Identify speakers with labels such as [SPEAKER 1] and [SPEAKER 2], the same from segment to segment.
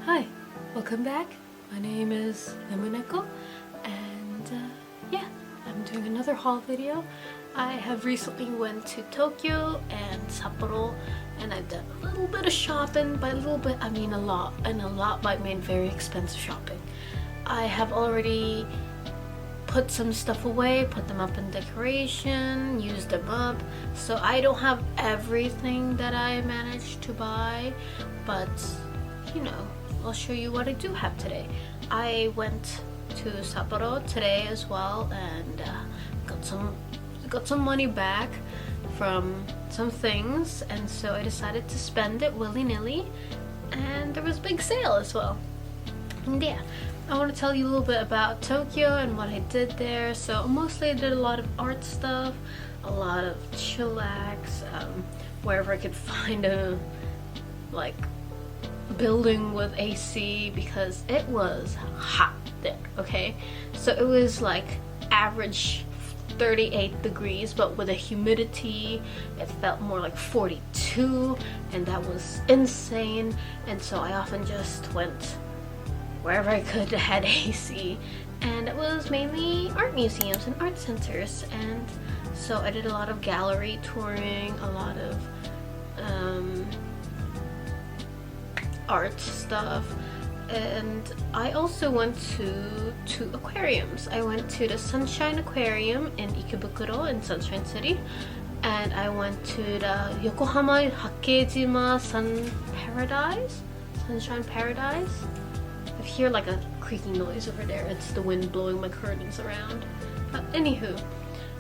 [SPEAKER 1] Hi, welcome back. My name is Nemuneko, and yeah, I'm doing another haul video. I have recently went to Tokyo and Sapporo, and I've done a little bit of shopping. By a little bit, I mean a lot, and a lot might mean very expensive shopping. I have already put some stuff away, put them up in decoration, used them up, so I don't have everything that I managed to buy, but you know, I'll show you what I do have today. I went to Sapporo today as well, and got some money back from some things, and so I decided to spend it willy-nilly, and there was a big sale as well. And yeah, I want to tell you a little bit about Tokyo and what I did there. So mostly I did a lot of art stuff, a lot of chillax, wherever I could find a building with AC, because it was hot there, okay? So it was like average 38 degrees, but with a humidity it felt more like 42, and that was insane. And so I often just went wherever I could that had AC, and it was mainly art museums and art centers. And so I did a lot of gallery touring, a lot of art stuff, and I also went to two aquariums. I went to the Sunshine Aquarium in Ikebukuro in Sunshine City, and I went to the Yokohama Hakkeijima Sunshine Paradise. I hear like a creaking noise over there. It's the wind blowing my curtains around. But anywho,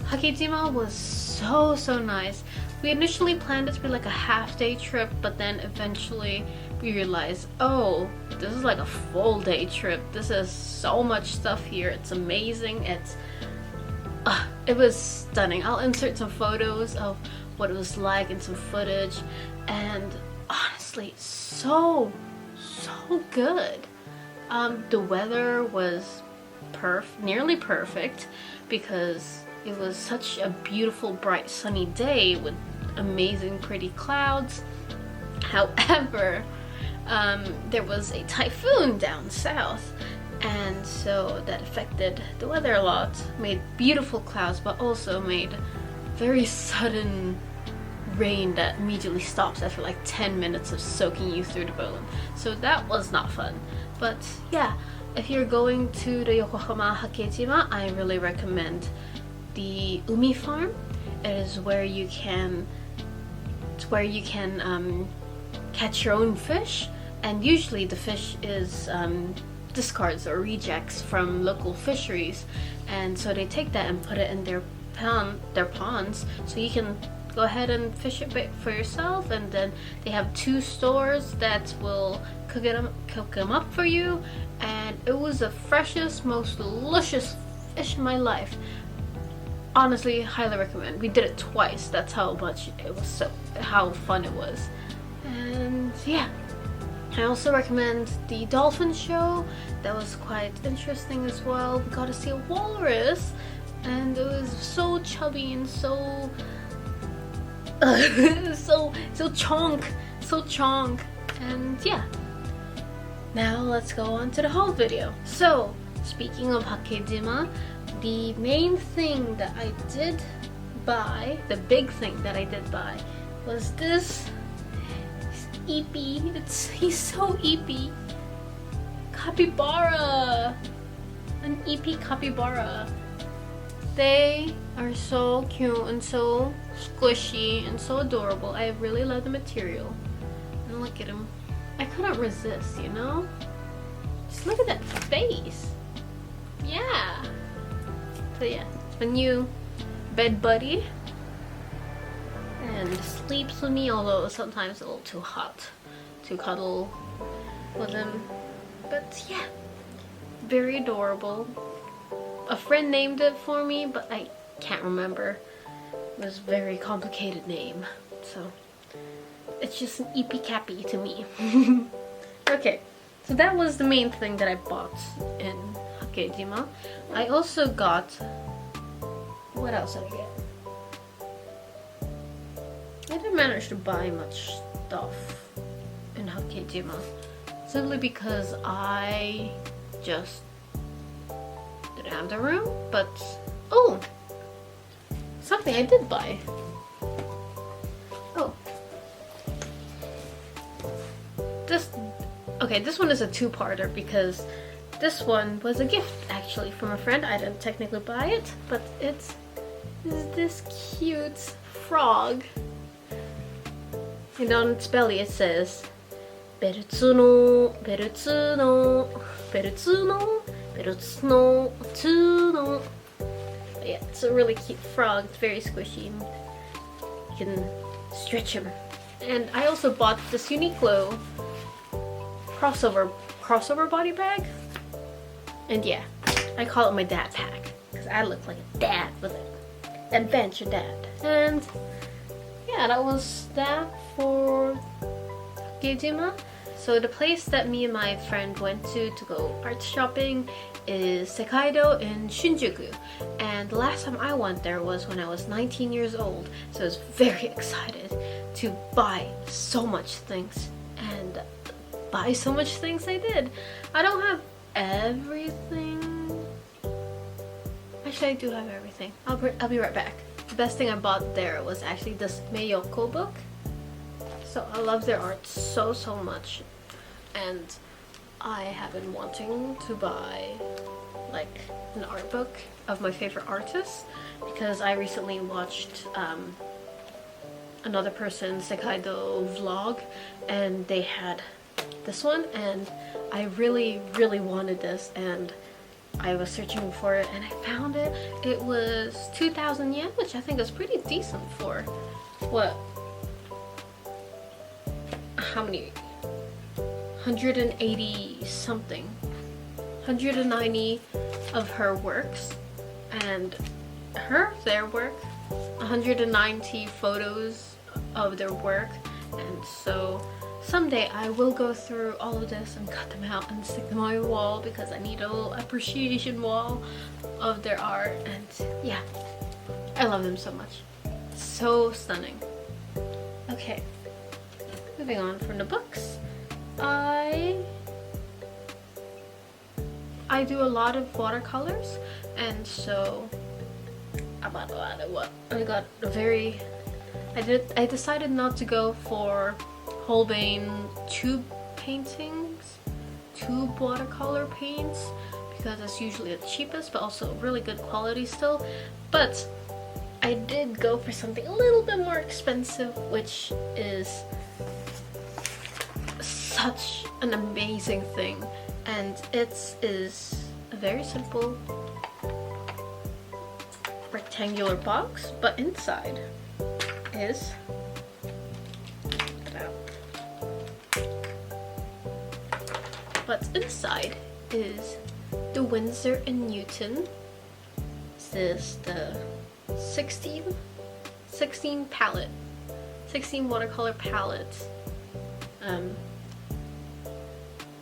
[SPEAKER 1] Hakkeijima was so nice. We initially planned it to be like a half-day trip, but then eventually we realized, oh, this is like a full-day trip. This is so much stuff here. It's amazing. It was stunning. I'll insert some photos of what it was like and some footage, and honestly, so good. The weather was nearly perfect, because it was such a beautiful, bright, sunny day with amazing, pretty clouds. However, there was a typhoon down south, and so that affected the weather a lot. Made beautiful clouds, but also made very sudden rain that immediately stops after like 10 minutes of soaking you through the bone. So that was not fun. But yeah, if you're going to the Yokohama Hakkeijima, I really recommend the Umi Farm. It is where you can catch your own fish, and usually the fish is discards or rejects from local fisheries, and so they take that and put it in their ponds, so you can go ahead and fish it for yourself. And then they have two stores that will cook them up for you, and it was the freshest, most delicious fish in my life. Honestly, highly recommend. We did it twice. That's how much it was, how fun it was. And yeah, I also recommend the dolphin show. That was quite interesting as well. We got to see a walrus, and it was so chubby and so chonk. And yeah, now let's go on to the haul video. So speaking of Hakkeijima, the main thing that I did buy, the big thing that I did buy, was this Eepy. He's so Eepy. Capybara! An Eepy capybara. They are so cute and so squishy and so adorable. I really love the material. And look at him. I couldn't resist, you know? Just look at that face. Yeah. So yeah, it's my new bed buddy, and sleeps with me, although sometimes a little too hot to cuddle with him. But yeah, very adorable. A friend named it for me, but I can't remember. It was a very complicated name, so it's just an Eepy Cappy to me. Okay, so that was the main thing that I bought in Hakkeijima. I also got, what else did I get? I didn't manage to buy much stuff in Hakkeijima. simply because I just didn't have the room. But oh, something I did buy. Oh, this one is a two-parter because this one was a gift actually from a friend. I didn't technically buy it, but it's this cute frog. And on its belly it says Berutsuno, Berutsuno, Berutsuno, Berutsuno, Tsuno. Yeah, it's a really cute frog. It's very squishy. You can stretch him. And I also bought this Uniqlo crossover body bag. And yeah, I call it my dad pack because I look like a dad with it. Adventure dad. And yeah, that was that for Hakkeijima. So the place that me and my friend went to go art shopping is Sekaido in Shinjuku. And the last time I went there was when I was 19 years old. So I was very excited to buy so much things. And buy so much things I did. I don't have everything. Actually, I do have everything. I'll be right back. The best thing I bought there was actually this Miyoko book. So I love their art so much, and I have been wanting to buy like an art book of my favorite artists because I recently watched another person's Sekaido vlog and they had this one, and I really wanted this, and I was searching for it and I found it. It was 2,000 yen, which I think is pretty decent for what? How many? 180 something. 190 of her works, and their work, 190 photos of their work. And so someday I will go through all of this and cut them out and stick them on my wall because I need a little appreciation wall of their art. And yeah, I love them so much. So stunning. Okay, moving on from the books. I do a lot of watercolors, and so I bought a lot of what? I decided not to go for Holbein tube paintings, tube watercolor paints, because it's usually the cheapest but also really good quality still. But I did go for something a little bit more expensive, which is such an amazing thing, and it is a very simple rectangular box, but inside is the Winsor & Newton. This is the 16 palette, 16 watercolor palette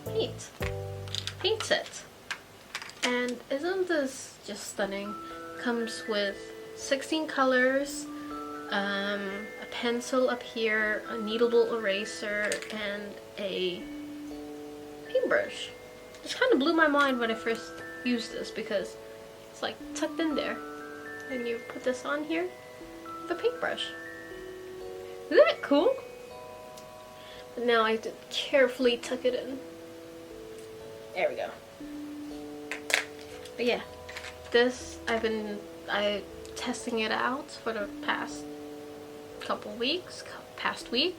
[SPEAKER 1] paint set. And isn't this just stunning? Comes with 16 colors, a pencil up here, a kneadable eraser, and a paintbrush. It kind of blew my mind when I first used this because it's like tucked in there, and you put this on here with a paintbrush. Isn't that cool? But now I have to carefully tuck it in. There we go. But yeah, this I've been testing it out for the past week,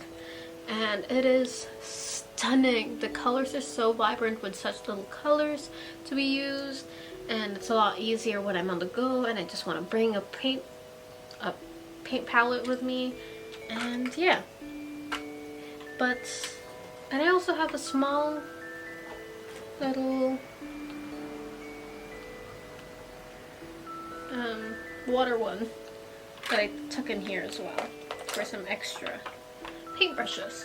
[SPEAKER 1] and it is stunning. The colors are so vibrant with such little colors to be used, and it's a lot easier when I'm on the go and I just want to bring a paint palette with me. And yeah, and I also have a small little water one that I tuck in here as well for some extra paintbrushes.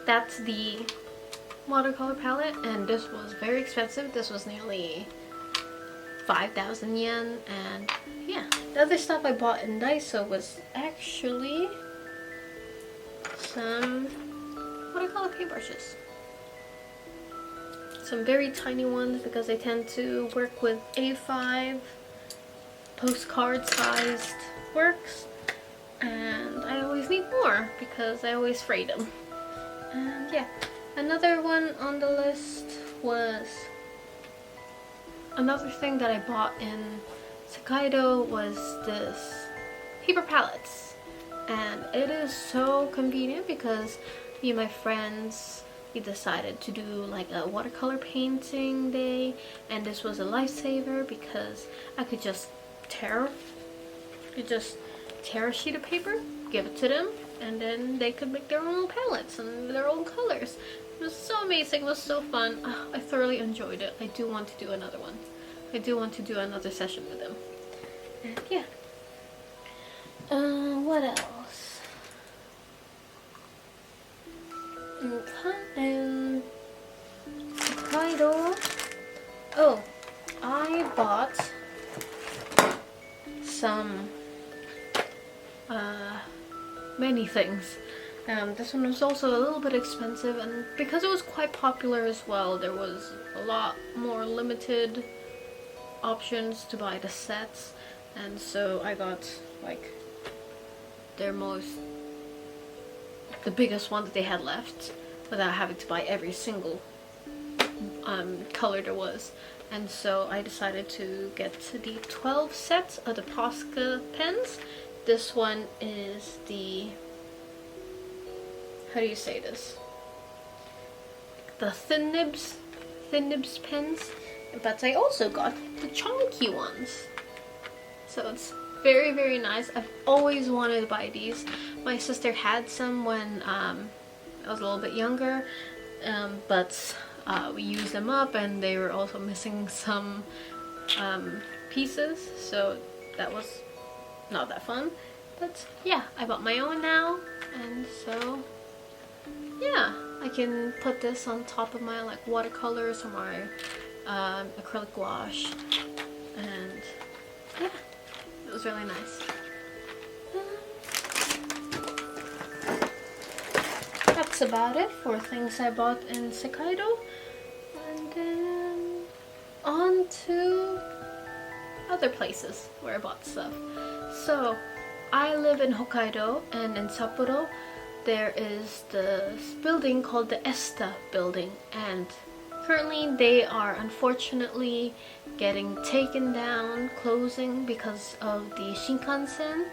[SPEAKER 1] That's the watercolor palette, and this was very expensive. This was nearly 5,000 yen, and yeah, the other stuff I bought in Daiso was actually some watercolor paintbrushes. Some very tiny ones because I tend to work with A5 postcard sized works, and I always need more because I always fray them. And yeah, another one on the list was another thing that I bought in Sekaido was this paper palettes, and it is so convenient because me and my friends, we decided to do like a watercolor painting day, and this was a lifesaver because I could just tear a sheet of paper, give it to them, and then they could make their own palettes and their own colors. It was so amazing. It was so fun. I thoroughly enjoyed it. I do want to do another one. I do want to do another session with them. And yeah. What else? And Sekaido. Oh, I bought some many things. This one was also a little bit expensive, and because it was quite popular as well, there was a lot more limited options to buy the sets, and so I got like the biggest one that they had left without having to buy every single color there was. And so I decided to get the 12 sets of the Posca pens. This one is the, how do you say this? The thin nibs pens. But I also got the chunky ones. So it's very, very nice. I've always wanted to buy these. My sister had some when I was a little bit younger, but we used them up and they were also missing some pieces, so that was not that fun. But yeah, I bought my own now, and so yeah, I can put this on top of my like watercolors or my acrylic gouache, and yeah, it was really nice. That's about it for things I bought in Sekaido, and then on to other places where I bought stuff. So I live in Hokkaido, and in Sapporo there is this building called the ESTA building, and currently they are unfortunately getting taken down, closing because of the Shinkansen,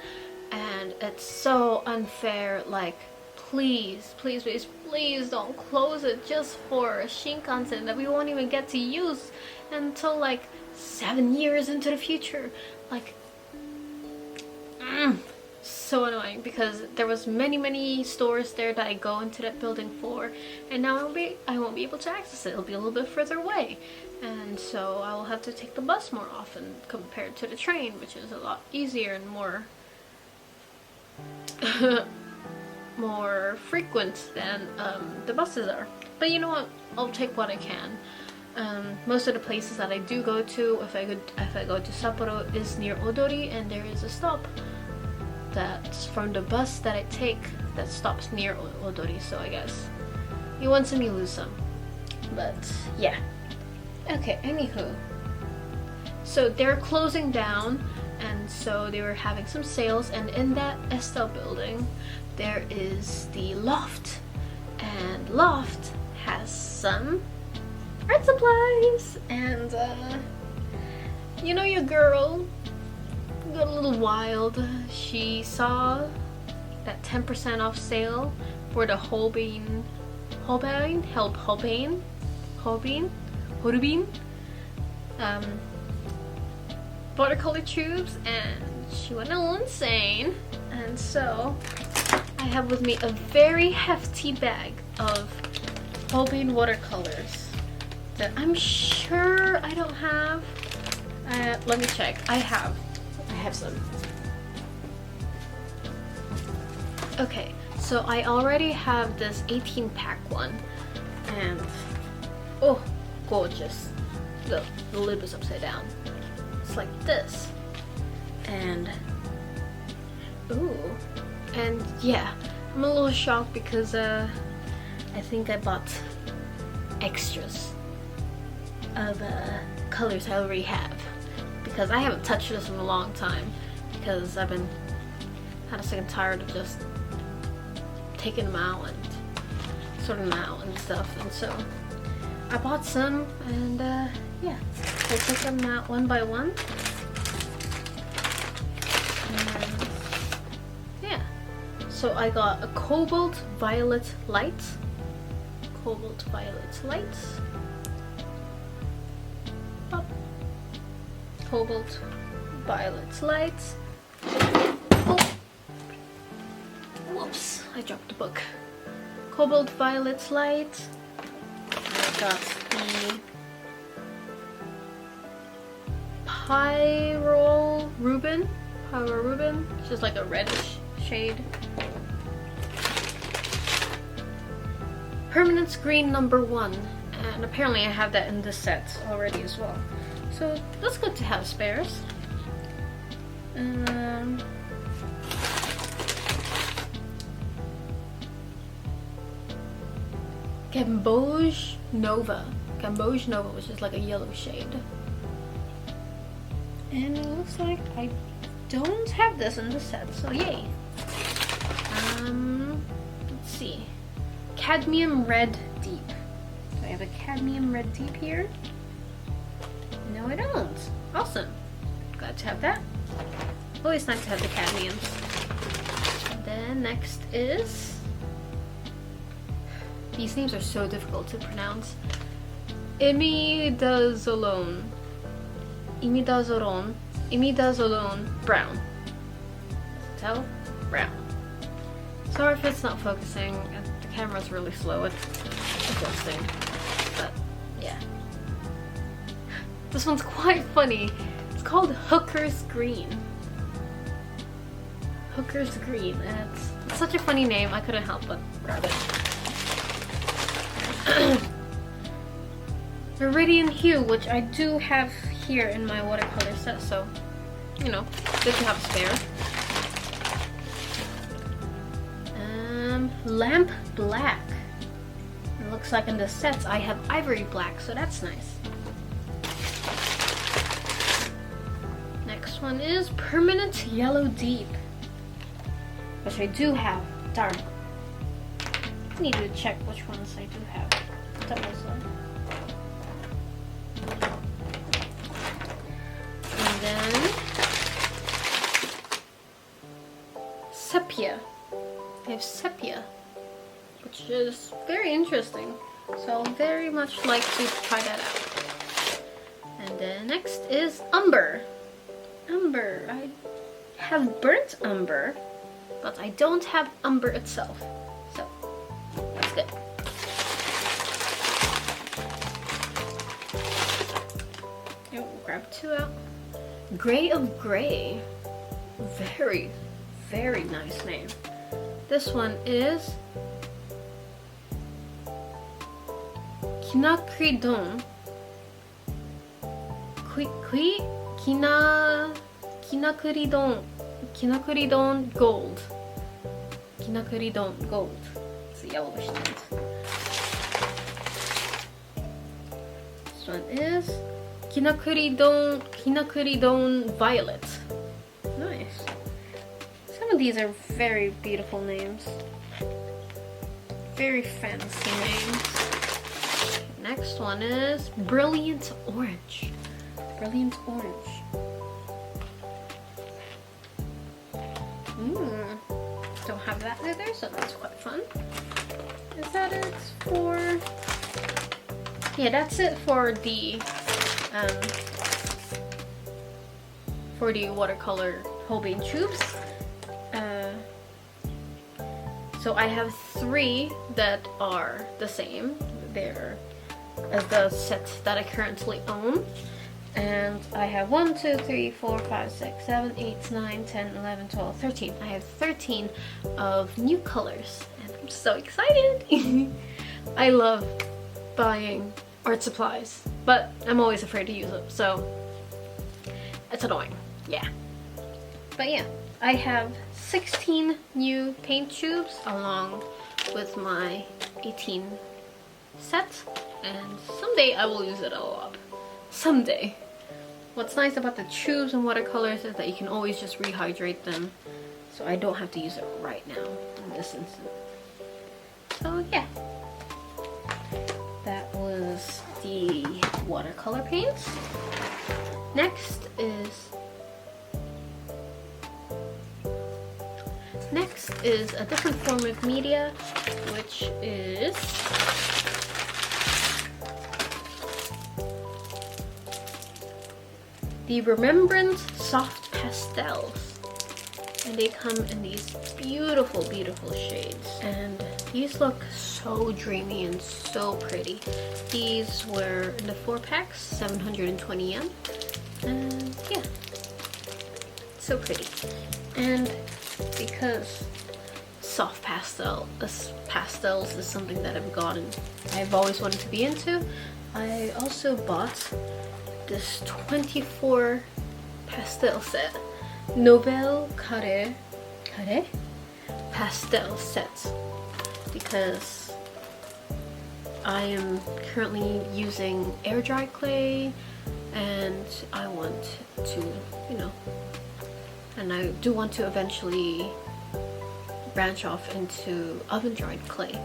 [SPEAKER 1] and it's so unfair. Like, please, please, please, please don't close it just for a Shinkansen that we won't even get to use until like 7 years into the future. Like, so annoying, because there was many stores there that I go into that building for, and now I won't be able to access it. It'll be a little bit further away, and so I will have to take the bus more often compared to the train, which is a lot easier and more more frequent than the buses are. But you know what? I'll take what I can. Most of the places that I do go to, if I go to Sapporo, is near Odori, and there is a stop that's from the bus that I take that stops near Odori. So I guess you win some, you lose some. But yeah. Okay, anywho. So they're closing down, and so they were having some sales, and in that ESTA building there is the Loft, and Loft has some art supplies, and you know, your girl got a little wild. She saw that 10% off sale for the Holbein watercolor tubes, and she went a little insane. And so I have with me a very hefty bag of Holbein watercolors that I'm sure I don't have. Let me check. I have some. Okay, so I already have this 18-pack one, and oh, gorgeous. The lid was upside down. It's like this, and ooh, and yeah, I'm a little shocked because I think I bought extras of colors I already have, because I haven't touched this in a long time because I've been kind of sick and tired of just taking them out and sorting them out and stuff, and so I bought some, and yeah, I took them out one by one, and yeah, so I got a cobalt violet light, cobalt violet light, pop, cobalt violet light, oh, whoops, I dropped the book, cobalt violet light. I got the Pyro Ruben, which is like a reddish shade. Permanence Green #1, and apparently I have that in this set already as well. So that's good to have spares. Gamboge Nova, which is like a yellow shade. And it looks like I don't have this in the set, so yay. Let's see. Cadmium Red Deep. Do I have a Cadmium Red Deep here? No, I don't. Awesome. Glad to have that. Always nice to have the cadmiums. And then next is... These names are so difficult to pronounce. Imidazolone Brown. Tell? Brown. Sorry if it's not focusing. The camera's really slow at adjusting. But yeah. This one's quite funny. It's called Hooker's Green. Hooker's Green. And it's such a funny name, I couldn't help but grab it. Viridian Hue, which I do have here in my watercolor set, so you know, good to have a spare. Lamp Black. It looks like in the sets I have Ivory Black, so that's nice. Next one is Permanent Yellow Deep, which I do have. Darn. I need to check which ones I do have. That was and then Sepia. They have Sepia, which is very interesting. So I'll very much like to try that out. And then next is Umber. Umber. I have burnt umber, but I don't have umber itself. So that's good. Oh, grab two out. Gray of Gray. Very, very nice name. This one is Kinakridon. Kinakridon Gold. Kinakridon Gold. It's a yellowish tint. This one is Kinakridon Violet. Nice. Some of these are very beautiful names. Very fancy names. Next one is Brilliant Orange. Brilliant Orange. Don't have that either, so that's quite fun. Is that it for... Yeah, that's it for the watercolor Holbein tubes. So I have 3 that are the same. They're as the set that I currently own. And I have 1, 2, 3, 4, 5, 6, 7, 8, 9, 10, 11, 12, 13. I have 13 of new colors, and I'm so excited! I love buying art supplies, but I'm always afraid to use them, so it's annoying. Yeah. But yeah, I have 16 new paint tubes along with my 18 set, and someday I will use it all up. Someday. What's nice about the tubes and watercolors is that you can always just rehydrate them, so I don't have to use it right now in this instant. So yeah, that was the watercolor paints. Next is a different form of media, which is the Remembrance Soft Pastels, and they come in these beautiful, beautiful shades, and these look so dreamy and so pretty. These were in the 4 packs, 720 yen, and yeah, so pretty. And because soft pastels is something that I've always wanted to be into, I also bought this 24 pastel set, Nouvelle Carré pastel set, because I am currently using air dry clay, and I want to, you know, and I do want to eventually branch off into oven dried clay,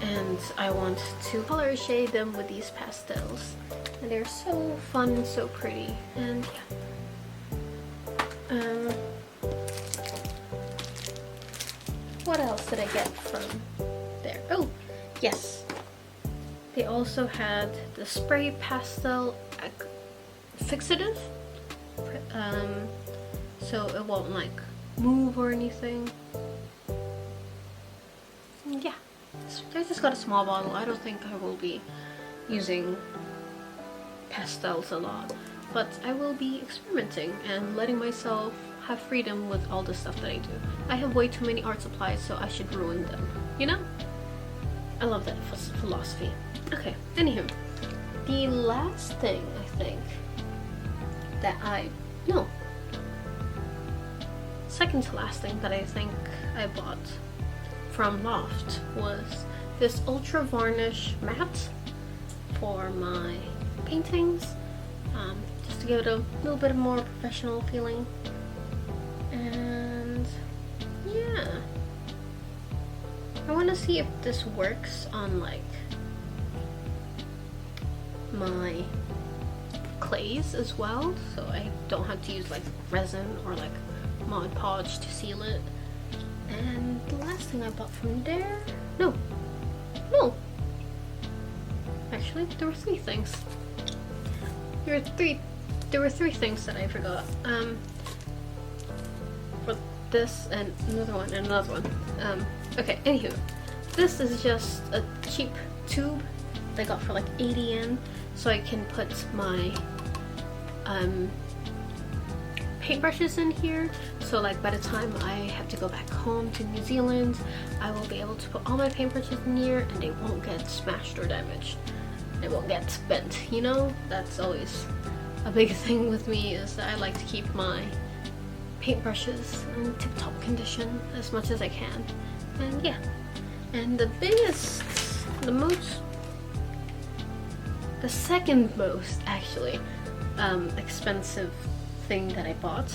[SPEAKER 1] and I want to color shade them with these pastels, and they're so fun and so pretty. And yeah, what else did I get from there? Oh yes, they also had the spray pastel fixative, so it won't like move or anything. Yeah, I just got a small bottle. I don't think I will be using pastels a lot, but I will be experimenting and letting myself have freedom with all the stuff that I do. I have way too many art supplies, so I should ruin them, you know? I love that philosophy. Okay, anywho, the last thing I think that second to last thing that I think I bought from Loft was this ultra varnish matte for my paintings, just to give it a little bit more professional feeling. And yeah, I want to see if this works on like my clays as well, so I don't have to use like resin or like Mod Podge to seal it. And the last thing I bought from there, no, actually there were 3 things. There were three things that I forgot. For this and another one and another one. Okay, anywho, this is just a cheap tube that I got for like 80 yen, so I can put my paintbrushes in here, so like by the time I have to go back home to New Zealand, I will be able to put all my paintbrushes in here and they won't get smashed or damaged. They won't get bent, you know? That's always a big thing with me, is that I like to keep my paintbrushes in tip-top condition as much as I can. And yeah, and the second most actually expensive thing that I bought,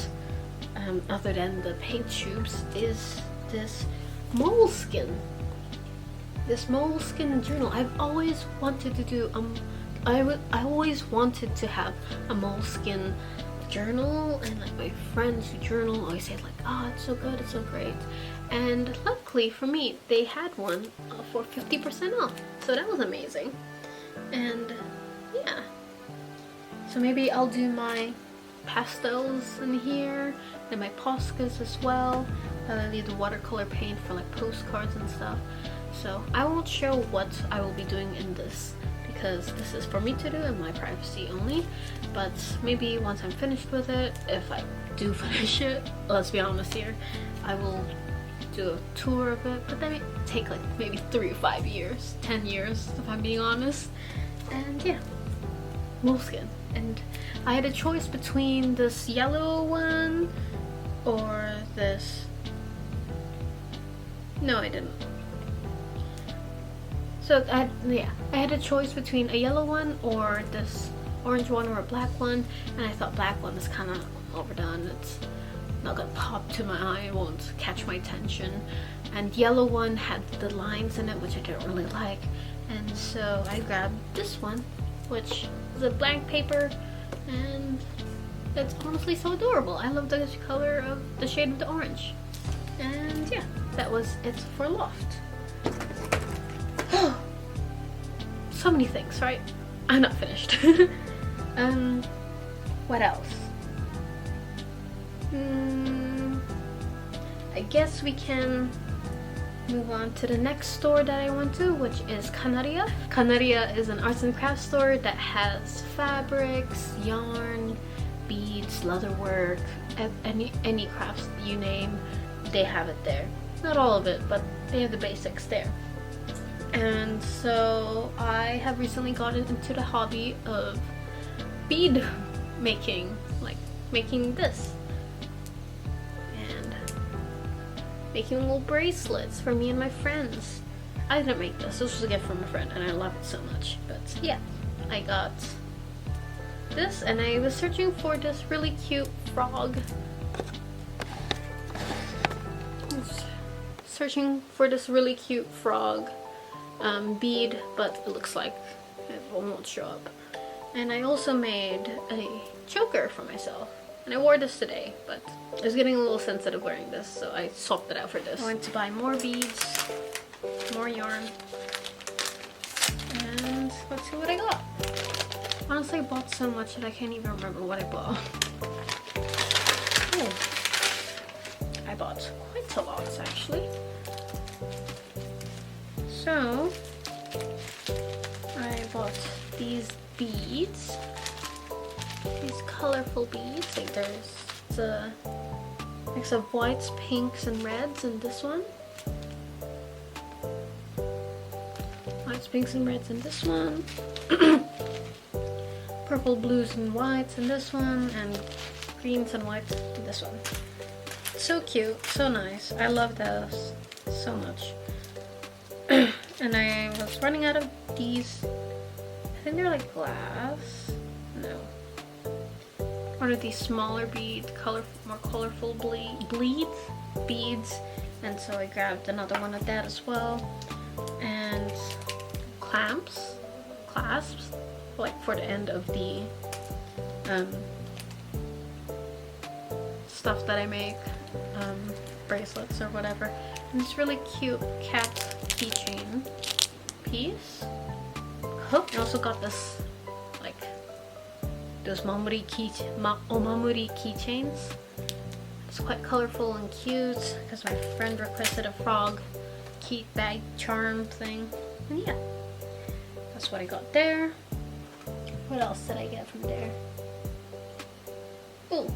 [SPEAKER 1] other than the paint tubes, is this moleskin. This moleskin journal. I've always wanted to do I always wanted to have a moleskin journal, and like my friends who journal always say like, oh, it's so good, it's so great. And luckily for me, they had one for 50% off, so that was amazing. And yeah, so maybe I'll do my pastels in here and my Poscas as well. I need the watercolor paint for like postcards and stuff. So I won't show what I will be doing in this, because this is for me to do and my privacy only. But maybe once I'm finished with it, if I do finish it, let's be honest here, I will do a tour of it, but that may take like maybe 3 or 5 years, 10 years if I'm being honest. And yeah, moleskin. And I had a choice between this yellow one or this. No, I didn't. So I had a choice between a yellow one or this orange one or a black one, and I thought black one is kind of overdone. It's not gonna pop to my eye, it won't catch my attention. And yellow one had the lines in it, which I didn't really like, and so I grabbed this one, which is a blank paper, and it's honestly so adorable. I love the color of the shade of the orange. And yeah, that was it for Loft. So many things, right? I'm not finished. What else? I guess we can move on to the next store that I went to, which is Kanariya. Kanariya is an arts and crafts store that has fabrics, yarn, beads, leatherwork, any crafts you name, they have it there. Not all of it, but they have the basics there. And so I have recently gotten into the hobby of bead making, like making this. And making little bracelets for me and my friends. I didn't make this was a gift from a friend and I love it so much. But yeah, I got this and I was searching for this really cute frog. Searching for this really cute frog bead, but it looks like it won't show up. And I also made a choker for myself, and I wore this today, but I was getting a little sensitive wearing this, so I swapped it out for this. I went to buy more beads, more yarn, and let's see what I got. Honestly, I bought so much that I can't even remember what I bought. Oh, I bought quite a lot actually. So I bought these beads, these colorful beads. Like there's a mix of whites, pinks, and reds in this one. Whites, pinks, and reds in this one. Purple, blues, and whites in this one, and greens and whites in this one. So cute, so nice. I love those so much. And I was running out of these. I think they're like glass. No. One of these smaller beads, more colorful beads. And so I grabbed another one of that as well. And clasps, like for the end of the stuff that I make, bracelets or whatever. And this really cute cat keychain piece. Oh, I also got this, like, those omamuri keychains. It's quite colorful and cute because my friend requested a frog key bag charm thing. And yeah, that's what I got there. What else did I get from there? Oh,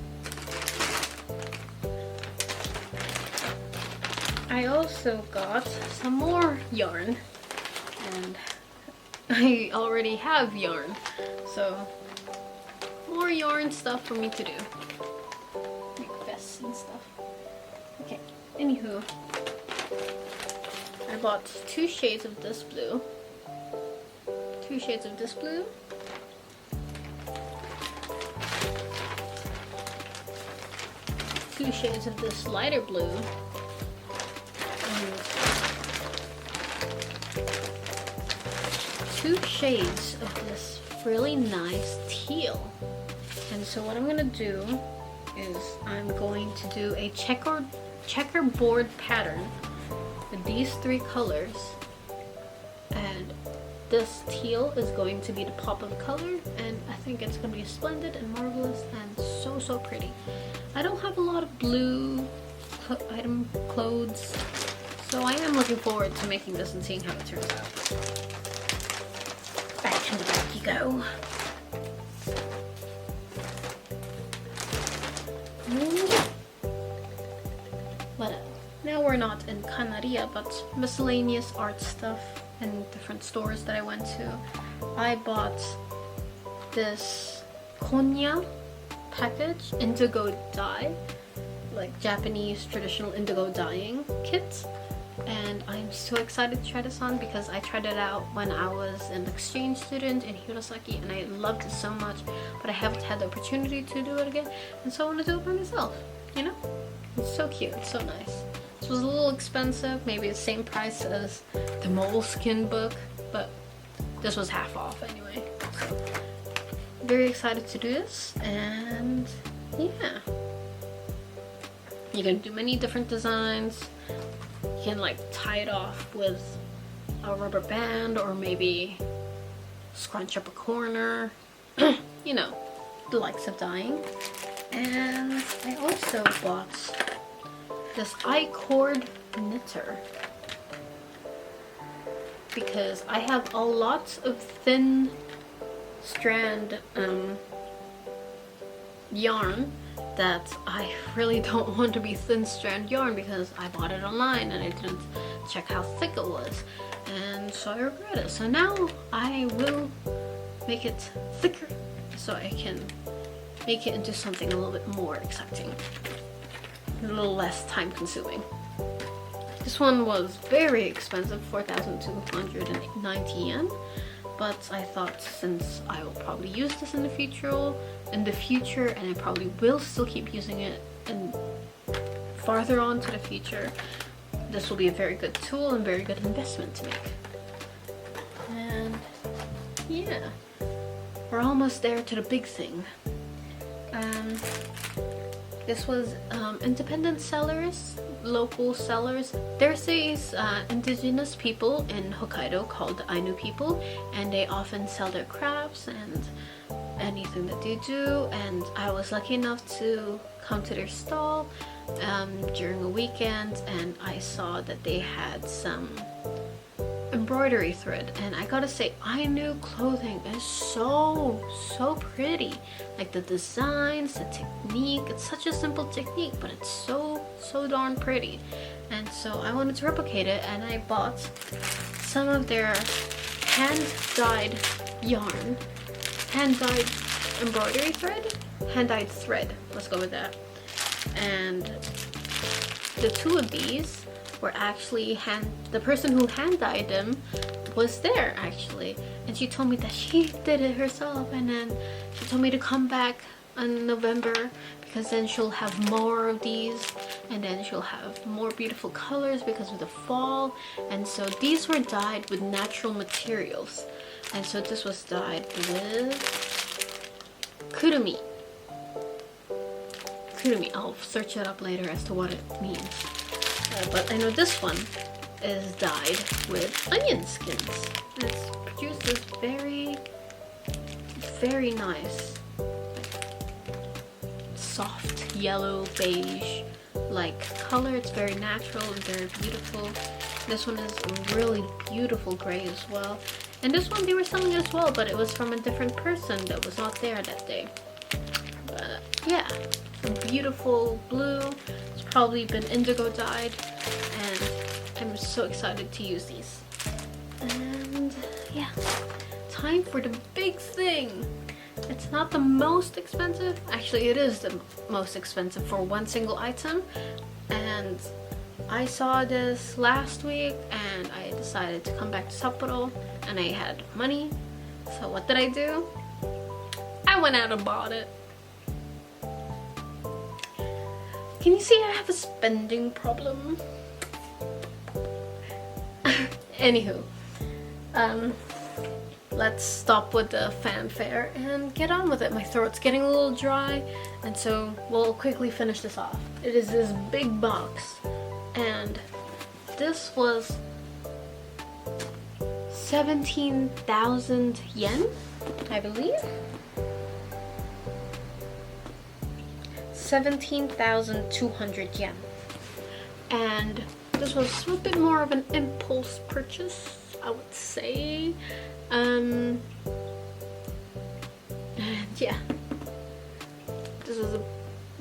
[SPEAKER 1] I also got some more yarn, and I already have yarn, so more yarn stuff for me to do. Make vests and stuff. Okay, anywho, I bought 2 shades of this blue, 2 shades of this blue, 2 shades of this lighter blue, and 2 shades of this really nice teal. And so what I'm gonna do is I'm going to do a checkerboard pattern with these 3 colors, and this teal is going to be the pop of color, and I think it's gonna be splendid and marvelous and so pretty. I don't have a lot of blue clothes, so I am looking forward to making this and seeing how it turns out. Back in the back you go. What else? Now we're not in Kanariya, but miscellaneous art stuff and different stores that I went to. I bought this konya package, indigo dye, like Japanese traditional indigo dyeing kit, and I'm so excited to try this on because I tried it out when I was an exchange student in Hirosaki and I loved it so much, but I haven't had the opportunity to do it again, and so I want to do it by myself, you know? It's so cute, it's so nice. This was a little expensive, maybe the same price as the Moleskin book, but this was half off anyway. So very excited to do this, and yeah. You can do many different designs. You can like tie it off with a rubber band or maybe scrunch up a corner. You know, the likes of dyeing. And I also bought this I-cord knitter because I have a lot of thin strand yarn that I really don't want to be thin strand yarn because I bought it online and I didn't check how thick it was, and so I regret it. So now I will make it thicker so I can make it into something a little bit more exciting, a little less time consuming. This one was very expensive, 4,290 yen, but I thought since I will probably use this in the future, and I probably will still keep using it and farther on to the future, this will be a very good tool and very good investment to make. And yeah, we're almost there to the big thing. This was independent sellers, local sellers. There's these indigenous people in Hokkaido called the Ainu people, and they often sell their crafts and anything that they do, and I was lucky enough to come to their stall during a weekend, and I saw that they had some embroidery thread, and I gotta say, Ainu clothing is so pretty. Like the designs, the technique, it's such a simple technique, but it's so darn pretty. And so I wanted to replicate it, and I bought some of their hand-dyed yarn, hand-dyed embroidery thread, hand-dyed thread, let's go with that. And the two of these were actually the person who hand-dyed them was there actually, and she told me that she did it herself, and then she told me to come back in November because then she'll have more of these, and then she'll have more beautiful colors because of the fall. And so these were dyed with natural materials, and so this was dyed with kurumi. I'll search it up later as to what it means. But I know this one is dyed with onion skins. It's produced this very nice, soft yellow beige like color. It's very natural and very beautiful. This one is a really beautiful gray as well. And this one they were selling as well, but it was from a different person that was not there that day. But yeah, beautiful blue. It's probably been indigo dyed, and I'm so excited to use these. And yeah, time for the big thing. It's not the most expensive. Actually, it is the most expensive for one single item. And I saw this last week and I decided to come back to Sapporo, and I had money. So what did I do? I went out and bought it. Can you see I have a spending problem? Anywho, let's stop with the fanfare and get on with it. My throat's getting a little dry, and so we'll quickly finish this off. It is this big box, and this was 17,000 yen, I believe. 17,200 yen. And this was a bit more of an impulse purchase, I would say. And yeah, this is a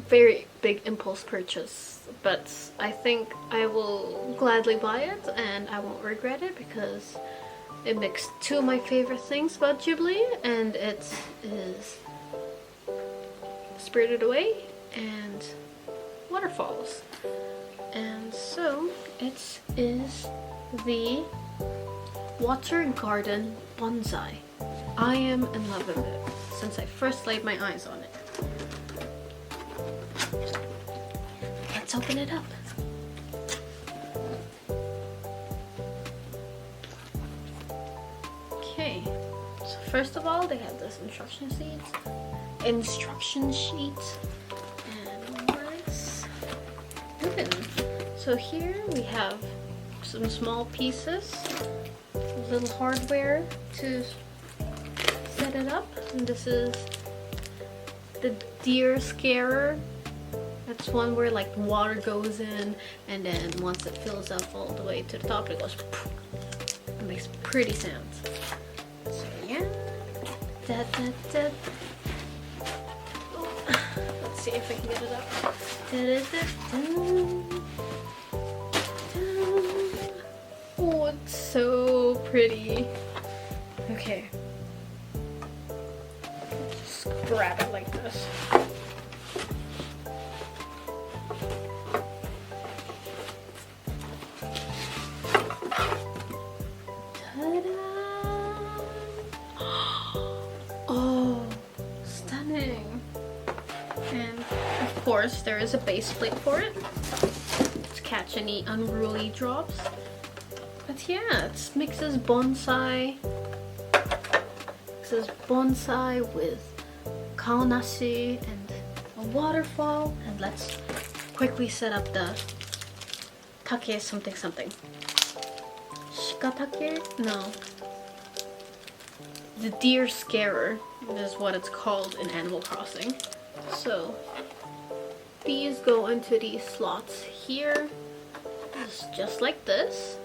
[SPEAKER 1] very big impulse purchase, but I think I will gladly buy it and I won't regret it because it mixed two of my favorite things about Ghibli, and it is Spirited Away and waterfalls. And so it is the water garden bonsai. I am in love with it since I first laid my eyes on it. Let's open it up. Okay, so first of all, they have this instruction sheet, and let's open. So here we have some small pieces, little hardware to set it up, and this is the deer scarer. That's one where like water goes in, and then once it fills up all the way to the top, it goes poof. It makes pretty sounds. So yeah, oh, let's see if I can get it up. Oh, it's so pretty. Okay, just grab it like this. Oh, stunning. And of course there is a base plate for it to catch any unruly drops. But yeah, it mixes bonsai with kaonashi and a waterfall. And let's quickly set up the take something something. Shikatake? No. The deer scarer is what it's called in Animal Crossing. So these go into these slots here, just like this.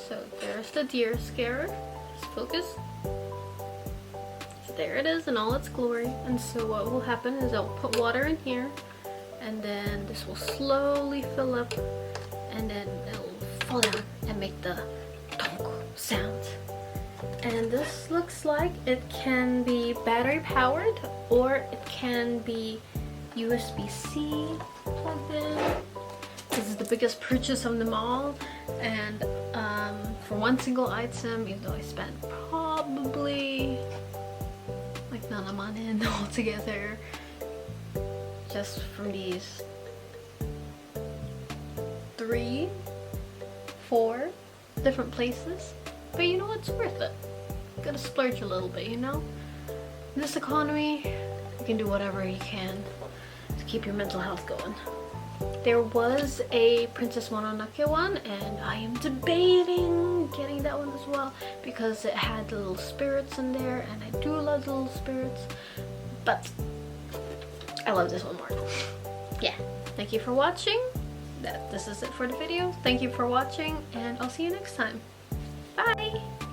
[SPEAKER 1] So there's the deer scarer. Just focus. So there it is in all its glory. And so what will happen is I'll put water in here, and then this will slowly fill up, and then it'll fall down and make the tonk sound. And this looks like it can be battery powered, or it can be USB-C plugged in. This is the biggest purchase of them all, and for one single item, even though I spent probably like 7 yen altogether just from these 3, 4 different places. But you know, it's worth it. You gotta splurge a little bit, you know? In this economy, you can do whatever you can to keep your mental health going. There was a Princess Mononoke one, and I am debating getting that one as well because it had the little spirits in there, and I do love the little spirits, but I love this one more. Yeah, thank you for watching. This is it for the video. Thank you for watching, and I'll see you next time. Bye!